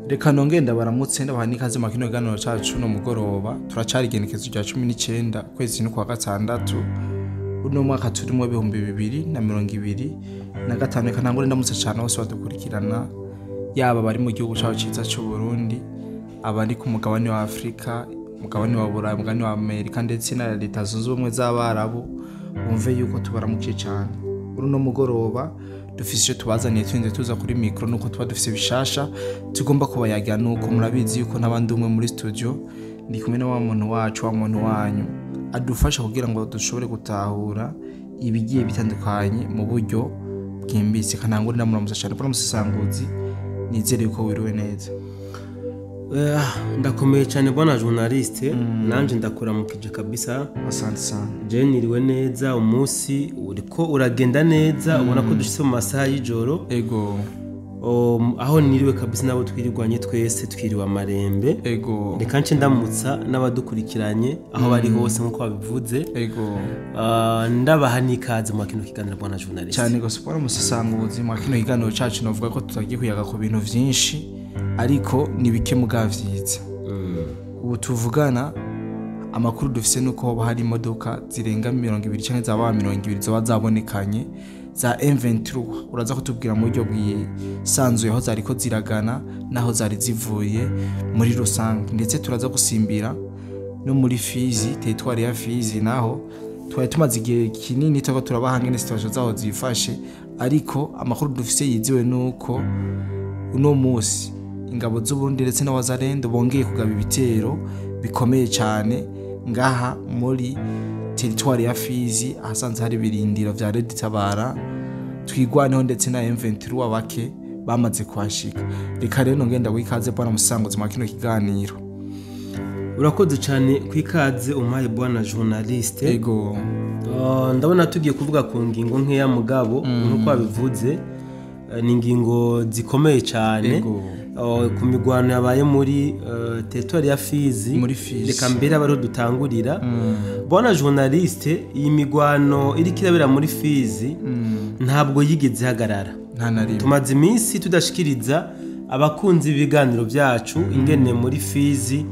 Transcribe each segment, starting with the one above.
Reka nongenda baramutse ndabaha n'ikaze mu kino kiganiro cacu no mugoroba turacari igenekezo rya 19 kwezi kwa gatandatu uno mwaka turimo 2025 reka ntangure ndamutse cyane bose badukurikirana yaba bari mu gihugu cyacu ciza cy'u Burundi abandi ku mugabane wa Afrika mugabane wa Burayi mugabane wa Amerika ndetse na Leta Zunze Ubumwe z'Abarabu bumve yuko tubaramukiye cyane uno mugoroba dufise tubazaniye twinze tuza kuri micro nuko tuba dufise bishasha tugomba kubayagira nuko murabizi yuko nabandi umwe muri studio ndi kumwe na wa muntu wacu wa muntu wanyu adufasha kugira ngo dushobore gutahura ibigiye bitandukanye mu buryo bwimbitse kanangura ndamuramutsa cyane pour umusanguzi nizere yuko wiriwe neza. Ndakomeye cyane bwana journaliste nanje ndakuramukije kabisa. Asante sana. Je niriwe neza umunsi uriko uragenda neza ubona ko dushitse mu masaha y'ijoro. Ego. Aho niriwe kabisa nabo twirirwanye twese twiriwe amarembe. Ego. Reka nce ndamutsa n'abadukurikiranye aho bari hose nkuko babivuze. Ego. Ndabaha n'ikaze mu kino kiganiro bwana journaliste. Cyane gosopora umusanguzi mu kino kiganiro cacu novuga ko tutagiye kuyaga ku bintu vyinshi ariko nibike mugavyiza. Ubu tuvugana amakuru dufise nuko hoba hari imodoka zirenga 200 canke zaba 200 zoba zabonekanye za M23 uraza kutubwira mu buryo bwisanzuye aho zariko ziragana naho zari zivuye muri rusange ndetse turaza gusimbira no muri Fizi territoire ya Fizi naho twari tumaze igihe kinini twako turabahangene situation zaho zifashe ariko amakuru dufise yiziwe nuko uno musi ingabo z'Uburundi ndetse n'abazarendo bongeye kugaba ibitero bikomeye cyane ngaha muri territoire ya Fizi ahasanze hari birindiro vya Red Tabara twigwaneho ndetse na M23 abake bamaze kwashika. Reka rero ngenda gwikaze bwana musanguzi mu kino kiganiro. Urakoze cyane kwikaze umpaye bwana journaliste. Ego. Ndabona tugiye kuvuga ku ngingo nkeya mugabo nuko babivuze ni ingingo zikomeye cyane. Ku migwano yabaye muri territoire ya Fizi muri Fizi reka mbere abari dutangurira bwana journaliste iyi migwano iri kirabera muri Fizi ntabwo yigeze hagarara nta nari tumaze iminsi tudashikiriza abakunzi ibiganiro byacu ingene muri Fizi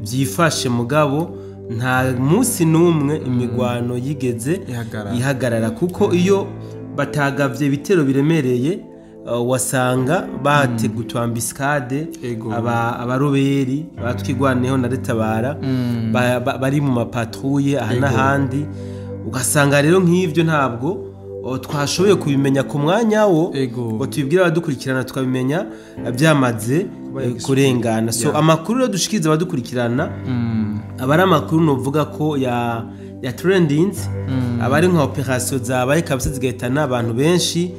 byifashe mugabo nta munsi numwe imigwano yigeze ihagarara kuko iyo batagavye bitero biremereye wasanga bategutwa ambiskade abaroberi batwigwaneho na Retabara bari mu mapatrouille ahana handi ugasanga rero nk'ivyo ntabwo twashoboye kubimenya ku mwanya wo ngo tubibwira abadukurikirana tukabimenya byamaze kurengana so amakuru rero dushikiriza abadukurikirana abari amakuru novuga ko ya trendings abari nka operation zabaye kabisa zigahitana abantu benshi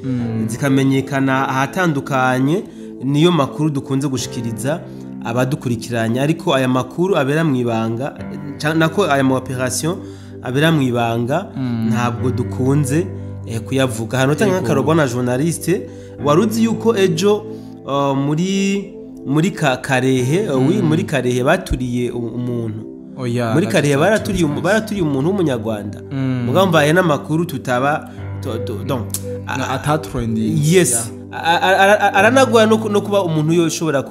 zikamenyekana ahatandukanye niyo makuru dukunze gushikiriza abadukurikiranya ariko aya makuru abera mwibanga nako aya operation abera mwibanga ntabwo dukunze kuyavuga hano tanga karobona journaliste waruzi yuko ejo muri Karehe muri Karehe baturiye umuntu muri Karehe baraturiye umuntu w'umunyarwanda mugambaye n'amakuru tutaba atatrending yes aranagwa no kuba umuntu yoshobora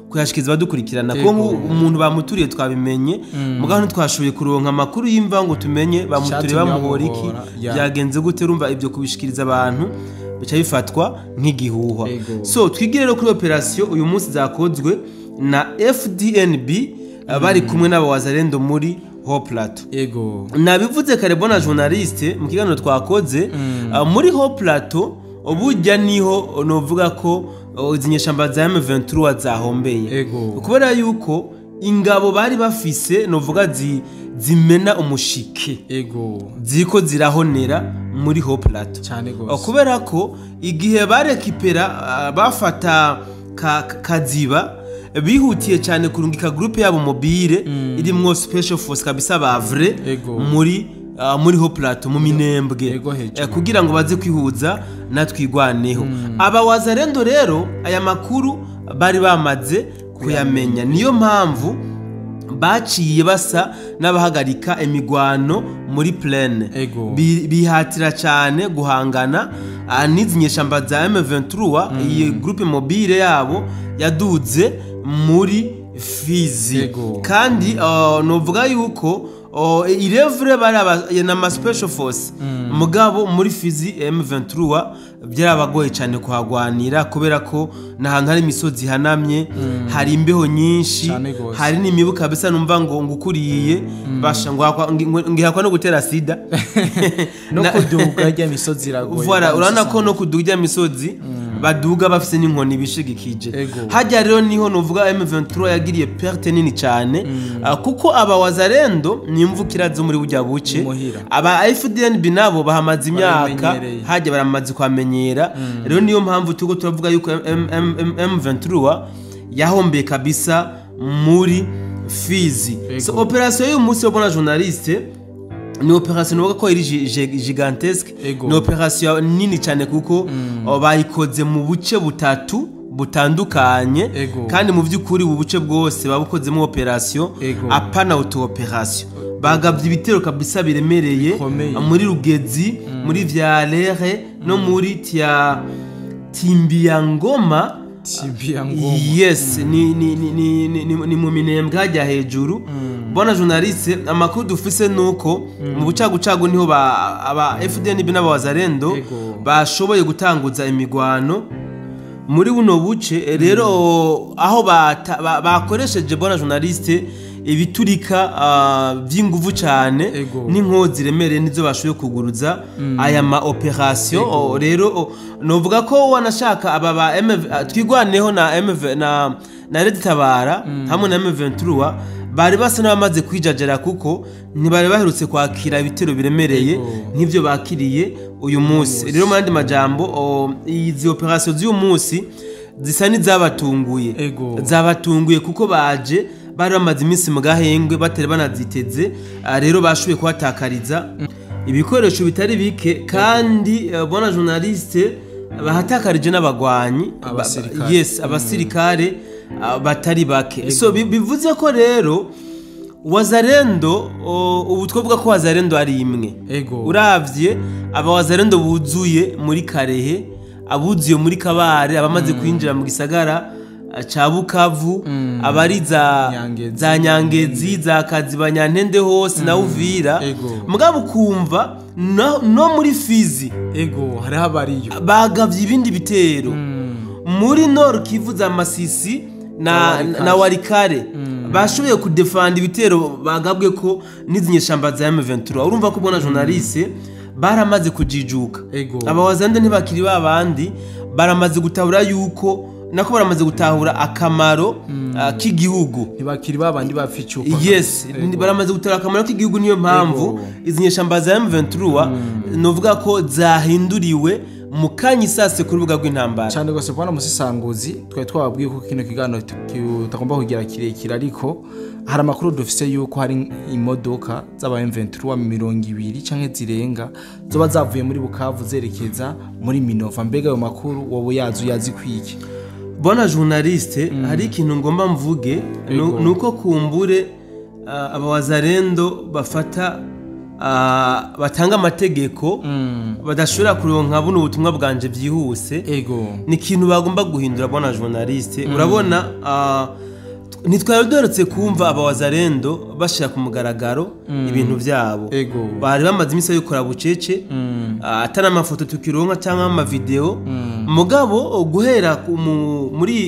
kuyashikiza badukurikirana ko umuntu bamuturiye twabimenye mugabo ntitwashoboye kuronka amakuru y'imva ngo tumenye bamuturiye bamuhoriki byagenze gute rumva ibyo kubishikiriza abantu bica bifatwa nk'igihuha so twigire rero kuri operation uyu munsi zakozwe na FDNB bari kumwe n'abawazarendo muri Haut Plateau. Ego. Nabivuze kare bona journaliste mu kiganiro twakoze muri Haut Plateau ubujya niho novuga ko izinyeshamba za M23 zahombeye. Kubera yuko ingabo bari bafise novuga zimena umushike. Ziko zirahonera muri Haut Plateau. Cyane gose. Kubera ko igihe barekipera bafata Kaziba bihutiye cyane kurungika groupe yabo mobile irimwo special force kabisa bavre muri Haut Plateau mu Minembwe kugira ngo baze kwihuza natwigwaneho abawazarendo rero aya makuru bari bamaze kuyamenya niyo mpamvu baciye basa n'abahagarika imigwano muri plaine bihatira cyane guhangana n'izi nyeshamba za M23 iyi groupe mobile yabo yaduze muri Fizi kandi novuga yuko irevure bari na special force mugabo muri Fizi M23 byarabagoye cyane kuhagwanira kubera ko nahantu hari imisozi hanamye hari imbeho nyinshi hari n'imibu kabisa numva ngo ngukuriye basha ngihakwa no gutera sida no kuduga rya misozi iragoye voilà urana ko no kuduga rya misozi baduga bafise n'inkoni bishigikije hajya rero niho novuga M23 yagiriye perte nini cyane kuko aba wazarendo nimvukira zo muri bujya buce aba FDNB nabo bahamaze imyaka hajya baramaze kwamenyera rero niyo mpamvu tugo turavuga yuko M23 yahombeye kabisa muri Fizi so operation y'umunsi wo bona journaliste ni operation novuga ko iri gigantesque ni operation nini cyane kuko bayikoze mu buce butatu butandukanye kandi mu by'ukuri ubu buce bwose babukozemo operation apana auto operation bagabye ibitero kabisa biremereye muri Rugezi muri Vyalere no muri Timbiyangoma yes ni mu minembwe hajya hejuru bona journaliste amakuru dufise nuko mu bucagucagu niho aba FDNB n'abawazarendo bashoboye gutanguza imigwano muri buno buce rero aho bakoresheje bona journaliste ibiturika by'inguvu cyane n'inkozi remereye nizo bashoboye kuguruza aya ma operation rero novuga ko wanashaka aba twigwaneho na Red Tabara hamwe na M23 bari basa n'abamaze kwijajara kuko ntibari baherutse kwakira ibitero biremereye nk'ivyo bakiriye uyu munsi rero mandi majambo izi operation z'uyu munsi zisa zabatunguye kuko baje bari bamaze iminsi mu gahengwe batari banaziteze rero bashoboye kuhatakariza ibikoresho bitari bike kandi bona journaliste bahatakarije n'abagwanyi abasirikare batari bake so bivuze ko rero wazarendo ubu twavuga ko wazarendo ari imwe uravye aba wazarendo buzuye muri Karehe abuzuye muri Kabare abamaze kwinjira mu gisagara cha Bukavu abari za Nyangezi za Kazibanyantende hose na Uvira mugabo kumva no muri Fizi hari habariyo bagavye ibindi bitero muri Nord Kivu za Masisi na Warikare bashoboye kudefend ibitero bagabwe ko n'izinyeshamba za M23 urumva ko bona journaliste baramaze kujijuka abawazande ntibakiri babandi baramaze gutahura yuko nako baramaze gutahura akamaro k'igihugu ntibakiri babandi bapficuka baramaze gutahura akamaro k'igihugu niyo mpamvu izinyeshamba za M23 novuga ko zahinduriwe mukanyisase ku rubuga rw'intambara cyane gose bwana musisanguzi twababwiye ko kino kigano tutagomba kugira kirekira ariko hari amakuru dufise yuko hari imodoka z'aba M23 20 canke zirenga zoba zavuye muri Bukavu zerekeza muri Minova mbega ayo makuru wowe yazi kwiki bona journaliste hari ikintu ngomba mvuge nuko kumbure abawazarendo bafata batanga amategeko badashobora kuronka buno ubutumwa bwanje byihuse ni ikintu bagomba guhindura bona journaliste urabona ntitwarodoretse kumva abawazarendo bashira ku mugaragaro ibintu byabo bari bamaze imisa yo kora bucece atana amafoto tukironka cyangwa ama video mugabo guhera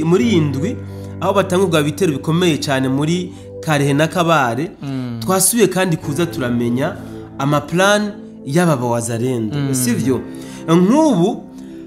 muri indwi aho batangurwa bitero bikomeye cyane muri Karehe na Kabare twasubiye kandi kuza turamenya amaplan y'abawazarendo sivyo nk'ubu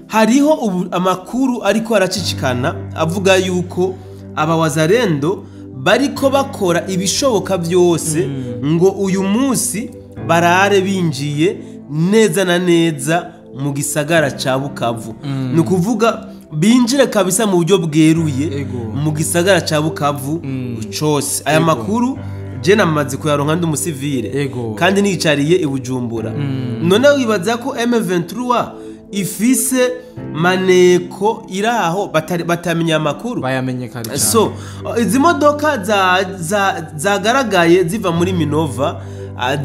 hariho amakuru ariko aracicikana avuga yuko abawazarendo bariko bakora ibishoboka byose ngo uyu munsi barare binjiye neza na neza mu gisagara ca Bukavu ni kuvuga binjire kabisa mu buryo bweruye mu gisagara ca Bukavu cyose aya makuru je namaze kuyaronka ndi umusivile kandi nicariye i Bujumbura none wibaza ko M23 ifise maneko iraho batamenya amakuru bayamenye kare cyane. So izi modoka zagaragaye ziva muri Minova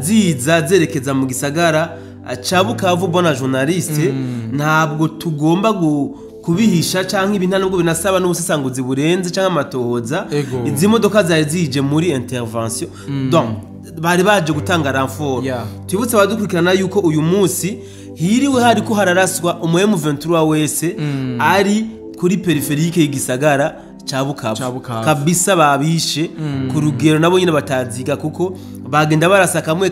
ziza zerekeza mu gisagara ca Bukavu. Bona journaliste ntabwo tugomba kubihisha canke ibintu nubwo binasaba n'ubusesanguzi burenze canke amatohoza. Izi modoka zari zije muri intervention donc bari baje gutanga renfort. Tubutse abadukurikirana yuko uyu munsi hiriwe hari ko hararaswa M23 wese ari kuri periferike y'igisagara ca Bukavu kabisa, babishe ku rugero nabo nyine bataziga kuko bagenda barasa kamwe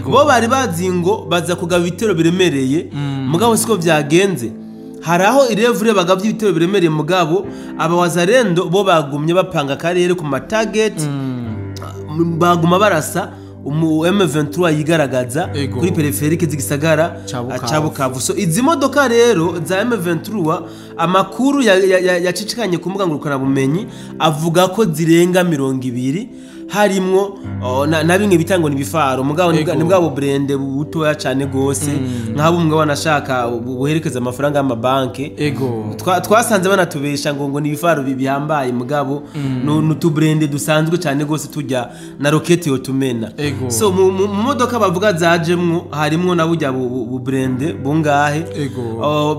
bo bari bazingo baza kugaba ibitero biremereye mugabo siko vyagenze. Haraho irevure bagavye ibitero biremereye mugabo abawazarendo bo bagumye bapanga karere ku matarget baguma barasa M23 yigaragaza kuri periferike z'igisagara ca Bukavu. So izi modoka rero za M23 amakuru yacicikanye ku mbuga ngurukana bumenyi avuga ko zirenga 200 harimwo na bimwe bitango nibifaro mugabo nibwabo brende butoya cyane gose nk'abo umwe wanashaka buherekeza amafaranga y'amabanke. Twasanze banatubesha ngo nibifaro bihambaye mugabo n'utubrende dusanzwe cyane gose tujya na rocket yo tumena. So mu modoka bavuga zajemwo harimwo na bujya bubrende bungahe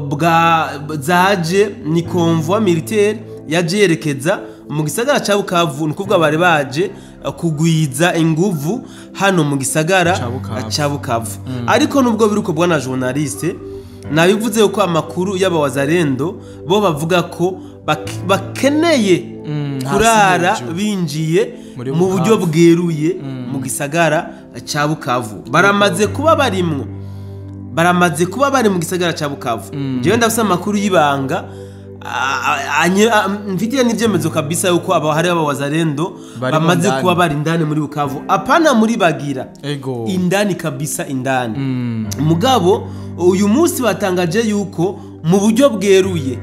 bwa zaje ni convoi militaire yaje yerekeza mu gisagara ca Bukavu. Nukuvuga bari baje kugwiza inguvu hano mu gisagara ca Bukavu. Ariko nubwo biruko bwana journaliste nabivuze uko amakuru y'abawazarendo bo bavuga ko bakeneye kurara binjiye mu buryo bweruye mu gisagara ca Bukavu. Baramaze kuba bari mu gisagara ca Bukavu. Jewe ndafise amakuru y'ibanga mfitiye n'ibyemezo kabisa yuko hari abawazarendo bamaze kuba bari indani muri Bukavu, apana muri Bagira indani kabisa indani. Mugabo uyu munsi batangaje yuko mu buryo bweruye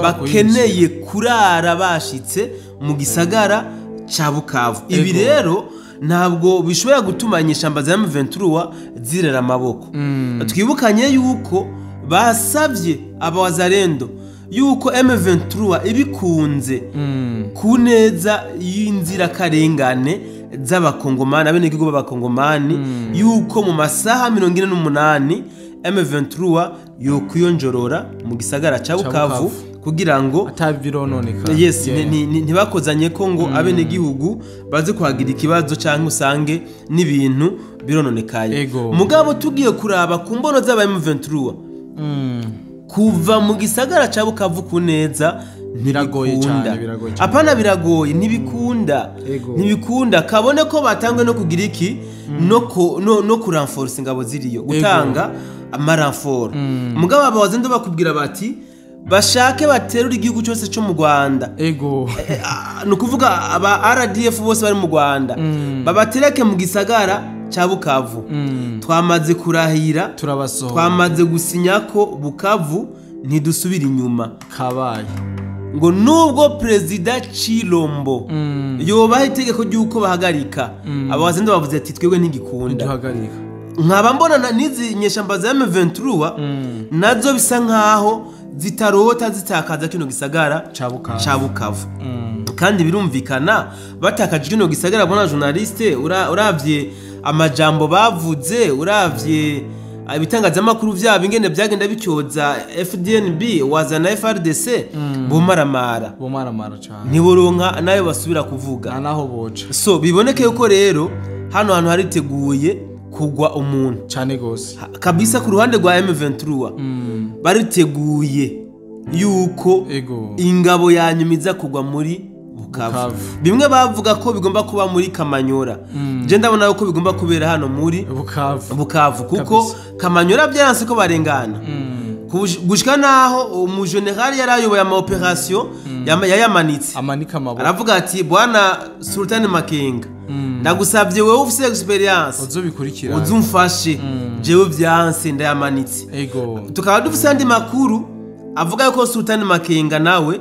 bakeneye kurara bashitse mu gisagara ca Bukavu. Ibi rero ntabwo bishobora gutumanyisha ambaza ya M23 zirera amaboko. Twibukanye yuko basavye abawazarendo yuko M23 ibikunze kuneza y'inzira karengane z'abakongomani abenegihugu b'abakongomani yuko mu masaha 48 M23 yo kuyonjorora mu gisagara ca Bukavu kugira ngo atabirononeka. Yes, ntibakozanye ko ngo abenegihugu baze kuhagira ikibazo canke usange n'ibintu birononekaye. Mugabo tugiye kuraba ku mbono z'aba M23 kuva mu gisagara ca Bukavu kuneza ntibikunda. Apana biragoye ntibikunda kabone ko batangwe no kugira iki no kurenforce ingabo ziriyo gutanga amarenfort. Mugabo abawazendo bakubwira bati bashake baterura igihugu cyose cyo mu Rwanda. Nukuvuga aba RDF bose bari mu Rwanda babatereke mu gisagara ca Bukavu. Twamaze kurahira twamaze gusinya ko Bukavu ntidusubira inyuma kabaye ngo nubwo President Chilombo yobaha itegeko ry'uko bahagarika abawazendo bavuze ati twebwe ntigikunda nkaba mbona nizi nyeshambaza ya M23 nazo bisa nkaho zitarota zitakaza kino gisagara ca Bukavu. Kandi birumvikana batakaje kino gisagara bona journaliste uravye amajambo bavuze uravye ibitangazamakuru vyabo ingene byagenda bicyoza FDNB wazana FRDC bomaramara cyane niboronka nayo basubira kuvuga naho boca. So biboneke yuko rero hano hantu hariteguye kugwa umuntu cyane gose kabisa. Ku ruhande rwa M23 bariteguye yuko ingabo yanyumiza kugwa muri Bukavu. Bimwe bavuga ko bigomba kuba muri Kamanyora. Je ndabona uko bigomba kubera hano muri Bukavu kuko Kamanyora byaranse ko barengana. Gushika naho umujenerali yarayoboye ama operation yayamanitse amanika amaboko aravuga ati bwana Sultan Makenga ndagusabye wewe ufise experience uzobikurikira uzumfashe jewe byanse ndayamanitse. Tukaba dufise andi makuru avuga yuko Sultan Makenga nawe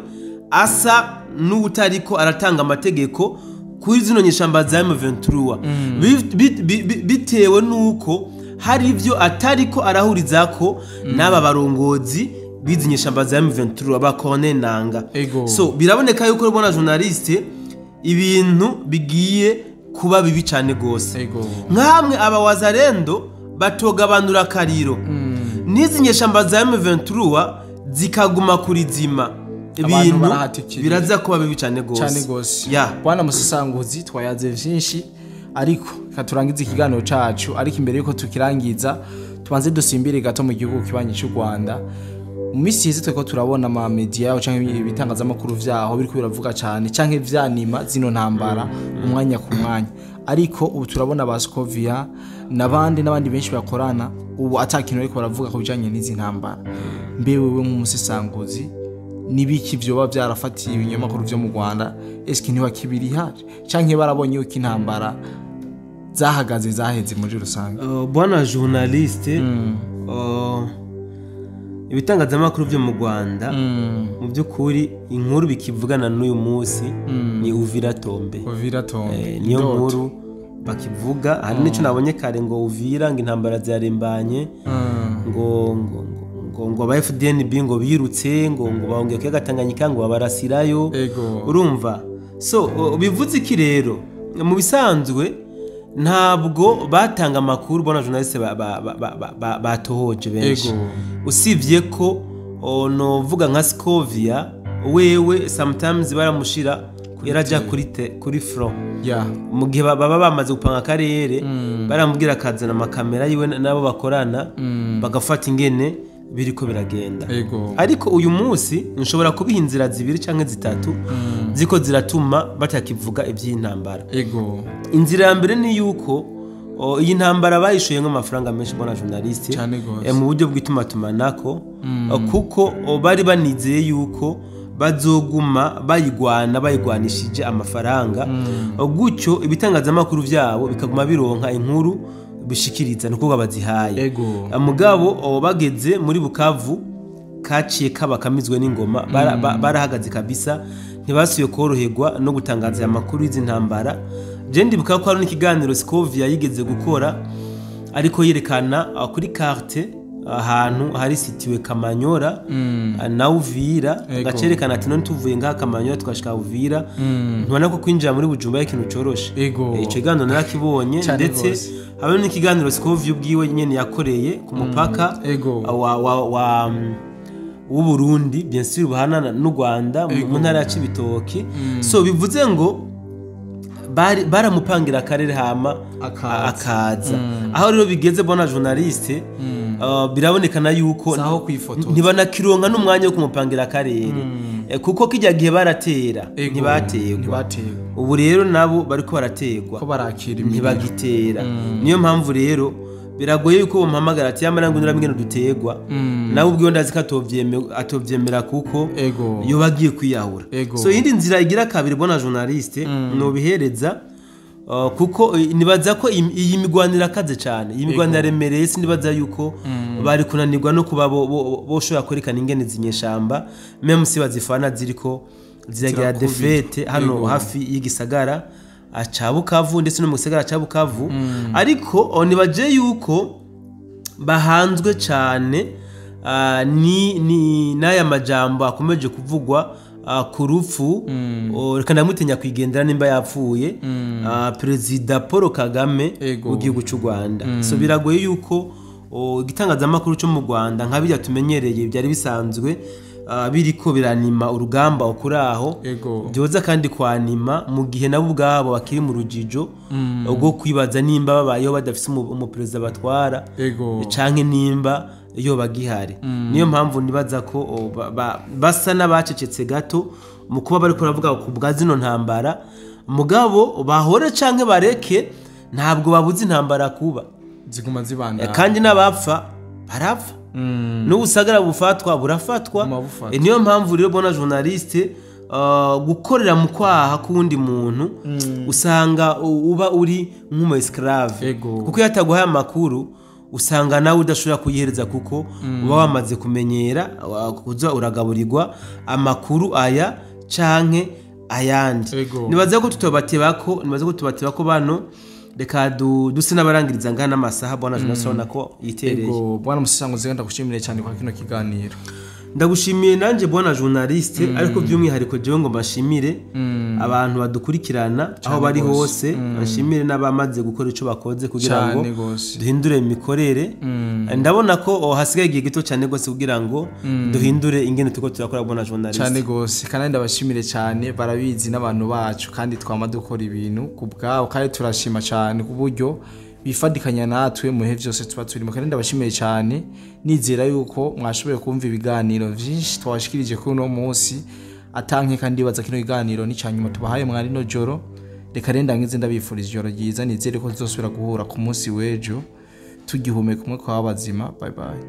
asa n'utariko aratanga amategeko kuri zino nyeshamba za M23 bitewe nuko hari ivyo atariko arahurizako n'aba barongozi bizinyeshamba za M23 abakone nanga. So biraboneka yuko bona journaliste ibintu bigiye kuba bibi cyane gose. Nkamwe aba wazarendo batogabanura kariro. Nizinyeshamba za M23 zikaguma kuri zima. Ibintu biraza kuba bibi cyane gose. Bwana Musesanguzi twayaze vyinshi ariko katurangiza ikiganiro cacu ariko imbere yuko tukirangiza tubanze dusimbire gato mu gihugu kibanye cy'u Rwanda. Mu misi yeze tweko turabona ama media canke ibitangazamakuru vyaho biriko biravuga cyane canke vyanima zino ntambara umwanya ku mwanya ariko ubu turabona ba Scovia n'abandi benshi bakorana ubu atakintu ariko baravuga ko bijanye n'izi ntambara. Mbewe we nk'umusesanguzi nibiki vyoba vyarafatiye ibinyamakuru vyo mu Rwanda eske ntiwa kibiri haje canke barabonye uko intambara zahagaze zaheze muri rusange? Bwana journaliste ibitangazamakuru byo mu Rwanda mu by'ukuri inkuru bikivugana n'uyu munsi ni Uvira Tombe. Niyo nkuru bakivuga hari n'icyo nabonye kare ngo Uvira ngo intambara zarembanye ngo aba FDNB ngo birutse ngo bahongeye ko Gatanganyika ngo babarasirayo urumva. So bivuze iki rero mu bisanzwe ntabwo batanga amakuru bona journaliste batohoje benshi usivye ko novuga nka Scovia wewe sometimes baramushira yaraja kuri front mu gihe baba bamaze gupanga karere baramubwira kazana amakamera yiwe nabo bakorana bagafata ingene biriko biragenda. Ariko uyu munsi nshobora kubiha inzira zibiri canke zitatu ziko ziratuma batakivuga iby'intambara. Inzira ya mbere ni yuko iyi ntambara bayishoye nk'amafaranga menshi bona journaliste mu buryo bw'itumatumanaho kuko bari banizeye yuko bazoguma bayigwanishije amafaranga gutyo ibitangazamakuru vyabo bikaguma bironka inkuru bishikiriza nuko bazihaye. Mugabo bageze muri Bukavu kaciye kabakamizwe n'ingoma barahagaze kabisa ntibasuye koroherwa no gutangaza amakuru y'izi ntambara. Je ndibuka ko hari n'ikiganiro Scovia yigeze gukora ariko yerekana kuri carte ahantu hari sitiwe Kamanyora na Uvira gacerekana ati none tuvuye ngaha Kamanyora twashika Uvira ntubona ko kwinjira muri Bujumbura ikintu coroshe. Ico kiganiro narakibonye ndetse habe n'ikiganiro Scovia ubwiwe nyene yakoreye ku mupaka w'u Burundi bien sûr buhanana n'u Rwanda mu ntara ya Cibitoki. So bivuze ngo baramupangira akarere hama akaza aho rero bigeze bona journaliste birabonekana yuko ntibanakironka n'umwanya wo kumupangira akarere kuko kijya gihe baratera ntibategwa. Ubu rero nabo bariko barategwa ntibagitera. Niyo mpamvu rero biragoye yuko bamuhamagara ati yamara ngo nurabingene dutegwa nawe ubwiyo ndazi atovyemera kuko yo bagiye kwiyahura. So yindi nzira igira kabiri bona journaliste no bihereza kuko nibaza ko iyi migwanira kaze cyane iyi migwanira remereye sinibaza yuko bari kunanirwa no kuba boshobora kwerekana ingene zinyeshamba même si bazifana ziriko ziragira defete hano hafi y'igisagara aca Bukavu ndetse no mu gisagara ca Bukavu. Ariko nibaje yuko bahanzwe cyane ni naya majambo akomeje kuvugwa ku rupfu reka ndamutinya kwigendera nimba yapfuye Perezida Paul Kagame mu gihugu cy'u Rwanda. So biragoye yuko igitangazamakuru cyo mu Rwanda nka bijya tumenyereye byari bisanzwe biriko biranima urugamba okuraho byoza kandi kwanima mu gihe nabo ubwabo bakiri mu rujijo rwo kwibaza nimba babayeho badafise umuperezida batwara canke nimba iyo bagihari. Niyo mpamvu nibaza ko basa n'abacecetse gato mu kuba bari kuravuga ku bwa zino ntambara mugabo bahore canke bareke ntabwo babuze intambara kuba ziguma zibanda kandi n'abapfa barapfa n'ubusagara bufatwa burafatwa. Niyo mpamvu rero bona journaliste gukorera mu kwaha kundi muntu usanga uba uri nk'umu esclave kuko yataguhaye amakuru usanga nawe udashobora kuyihereza kuko uba wamaze kumenyera kuza uragaburirwa amakuru aya canke ayandi. Nibaza ko tubateba ko bano reka duse n'abarangiriza ngana amasaha bwana Jonathan nako yitereye. Ego bwana Musisanguzi genda gushimire cyane kwa kino kiganiro. Ndagushimiye nanje bwana journaliste ariko by'umwihariko jewe ngo mbashimire abantu badukurikirana aho bari hose bashimire n'abamaze gukora ico bakoze kugira ngo duhindure imikorere. Ndabona ko hasigaye igihe gito cyane gose kugira ngo duhindure ingene tuko turakora bwana journaliste. Cyane gose kandi ndabashimire cyane barabizi n'abantu bacu kandi twama dukora ibintu kubwabo kandi turashima cyane kuburyo bifadikanya natwe muhe byose tuba turimo kandi ndabashimiye cyane nizera yuko mwashoboye kumva ibiganiro byinshi twashikirije kuri uno munsi atanke kandi baza kino kiganiro ni cyanyuma tubahaye mwari no joro reka renda ngize ndabifuriza ijoro ryiza nizere ko tuzosubira guhura ku munsi w'ejo tugihumeka umwe kwa bazima bye bye.